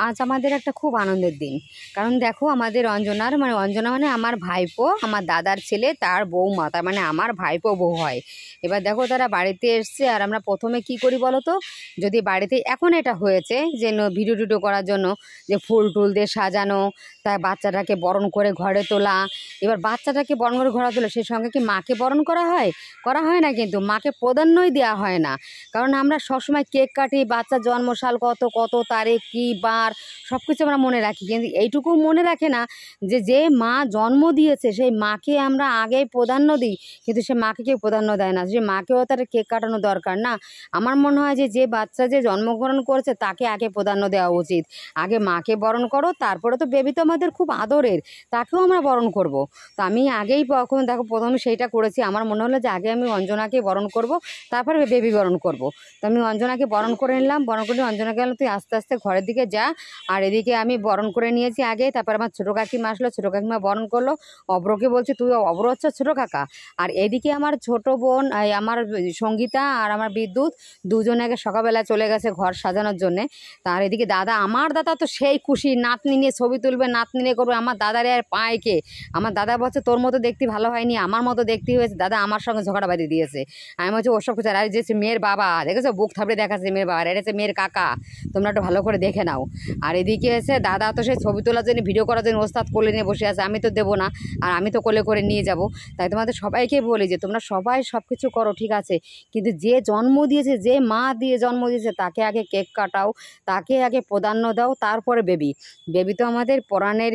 আজ আমাদের একটা খুব আনন্দের দিন। কারণ দেখো আমাদের অঞ্জনা মানে আমার ভাইপো, আমার দাদার ছেলে, তার বৌমা, তার মানে আমার ভাইপো বউ হয়। এবার দেখো তারা বাড়িতে এসছে, আর আমরা প্রথমে কি করি বলো তো, যদি বাড়িতে এখন এটা হয়েছে যে ভিডিও টিডিও করার জন্য যে ফুল টুল দিয়ে সাজানো, তার বাচ্চাটাকে বরণ করে ঘরে তোলা। এবার বাচ্চাটাকে বরণ করে ঘরে তোলা, সেই সঙ্গে কি মাকে বরণ করা হয়? করা হয় না, কিন্তু মাকে প্রাধান্যই দেওয়া হয় না। কারণ আমরা সবসময় কেক কাটি, বাচ্চার জন্মসাল কত কত তারিখ কী বার সব কিছু আমরা মনে রাখি, কিন্তু এইটুকু মনে রাখে না যে যে মা জন্ম দিয়েছে সেই মাকে আমরা আগেই প্রাধান্য দিই, কিন্তু সে মাকে কেউ প্রাধান্য দেয় না। সে মাকেও তার কেক কাটানো দরকার না? আমার মনে হয় যে যে বাচ্চা যে জন্মগ্রহণ করেছে তাকে আগে প্রাধান্য দেওয়া উচিত। আগে মাকে বরণ করো, তারপরে তো বেবি তো আমাদের খুব আদরের, তাকেও আমরা বরণ করব। তো আমি আগেই দেখো প্রথমে সেইটা করেছি। আমার মনে হলো যে আগে আমি অঞ্জনাকে বরণ করব, তারপরে বেবি বরণ করব। তো আমি অঞ্জনাকে বরণ করে নিলাম, বরণ করে অঞ্জনাকে বললাম তুই আস্তে আস্তে ঘরের দিকে যা। আর এদিকে আমি বরণ করে নিয়েছি আগে, তারপর আমার ছোটো কাকিমা আসলো, ছোটো কাকিমা বরণ করলো। অব্রকে বলছি তুই অব্র হচ্ছে ছোটো কাকা। আর এদিকে আমার ছোটো বোন, আমার সঙ্গীতা আর আমার বিদ্যুৎ দুজনে আগে সকালবেলা চলে গেছে ঘর সাজানোর জন্যে। তার এদিকে দাদা, আমার দাদা তো সেই খুশি, নাতনি নিয়ে ছবি তুলবে, নাতনি নিয়ে করবে। আমার দাদারে আর পায় কে? আমার দাদা বলছে তোর মতো দেখতে ভালো হয়নি, আমার মতো দেখতে হয়েছে। দাদা আমার সঙ্গে ঝগড়া বাঁধিয়ে দিয়েছে। আমি বলছি ওসব কিছু, আর যে মেয়ের বাবা দেখেছো, বুক থাপড়ে দেখাচ্ছে মেয়ের বাবা, এটা হচ্ছে মেয়ের কাকা, তোমরা একটু ভালো করে দেখে নাও। আর এদিকে এসে দাদা তো সেই ছবি তোলার জন্য, ভিডিও করার জন্য ওস্তাদ কোলে নিয়ে বসে আছে। আমি তো দেবো না, আর আমি তো কোলে করে নিয়ে যাব। তাই তোমাদের সবাইকে বলি যে তোমরা সবাই সব কিছু করো, ঠিক আছে, কিন্তু যে জন্ম দিয়েছে, যে মা দিয়ে জন্ম দিয়েছে, তাকে আগে কেক কাটাও, তাকে আগে প্রাধান্য দাও, তারপরে বেবি। বেবি তো আমাদের পরাণের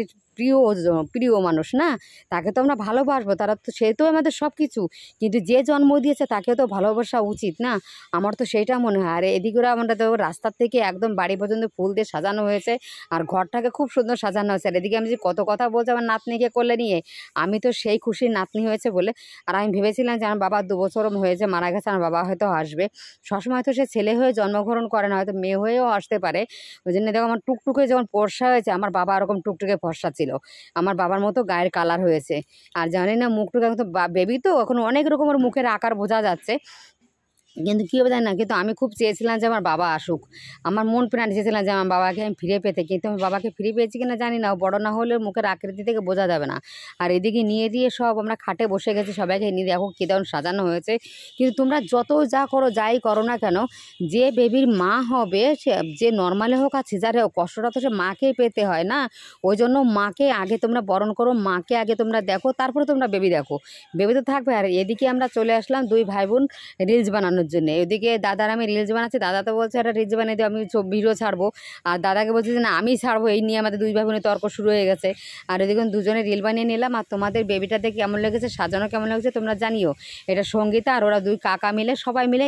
প্রিয় মানুষ না, তাকে তো আমরা ভালোবাসবো, তারা তো সে তো আমাদের সব কিছু, কিন্তু যে জন্ম দিয়েছে তাকে তো ভালোবাসা উচিত না? আমার তো সেইটা মনে হয়। আর এদিকে আমরা তো রাস্তার থেকে একদম বাড়ি পর্যন্ত ফুল দিয়ে সাজানো হয়েছে, আর ঘরটাকে খুব সুন্দর সাজানো হয়েছে। আর এদিকে আমি যে কত কথা বলছি আমার নাতনিকে করলে নিয়ে, আমি তো সেই খুশির নাতনি হয়েছে বলে। আর আমি ভেবেছিলাম যে আমার বাবা 2 বছর হয়েছে মারা গেছে, আমার বাবা হয়তো আসবে। সবসময় তো সে ছেলে হয়ে জন্মগ্রহণ করে না, হয়তো মেয়ে হয়েও আসতে পারে। ওই জন্য দেখো আমার টুকটুকে যখন ফর্সা হয়েছে, আমার বাবা এরকম টুকটুকে ফর্সা ছিল, আমার বাবার মতো গায়ের কালার হয়েছে। আর জানি না মুখটুকু এখন তো বেবি তো এখন অনেক রকমের মুখের আকার বোঝা যাচ্ছে, কিন্তু কী হবে জানি না, কিন্তু আমি খুব চেয়েছিলাম যে আমার বাবা আসুক। আমার মন প্রাণ চেয়েছিলাম যে আমার বাবাকে আমি ফিরে পেতে, কিন্তু আমি বাবাকে ফিরে পেয়েছি কিনা জানি না, বড় না হলে মুখের আকৃতি থেকে বোঝা যাবে না। আর এদিকে নিয়ে দিয়ে সব আমরা খাটে বসে গেছি, সবাইকে নিয়ে দেখো কী তেমন সাজানো হয়েছে। কিন্তু তোমরা যত যা করো, যাই করো না কেন, যে বেবির মা হবে, সে যে নর্মালে হোক আর সিজারে হোক, কষ্টটা তো সে মাকেই পেতে হয় না? ওই জন্য মাকে আগে তোমরা বরণ করো, মাকে আগে তোমরা দেখো, তারপরে তোমরা বেবি দেখো। বেবি তো থাকবে। আর এদিকে আমরা চলে আসলাম 2 ভাই বোন রিলস বানানোর জন্য। ওইদিকে দাদার আমি রিলস বানাচ্ছি, দাদা তো বলছে একটা রিলস বানিয়ে দিও, আমি ভিডিও ছাড়বো। আর দাদাকে বলছি যে না আমি ছাড়বো, এই নিয়ে আমাদের 2 ভাই বোনের তর্ক শুরু হয়ে গেছে। আর এদিকে দুজনে রিল বানিয়ে নিলাম। আর তোমাদের বেবিটাতে কেমন লেগেছে, সাজানো কেমন লেগেছে তোমরা জানিও। এটা সঙ্গীতা আর ওরা 2 কাকা মিলে, সবাই মিলে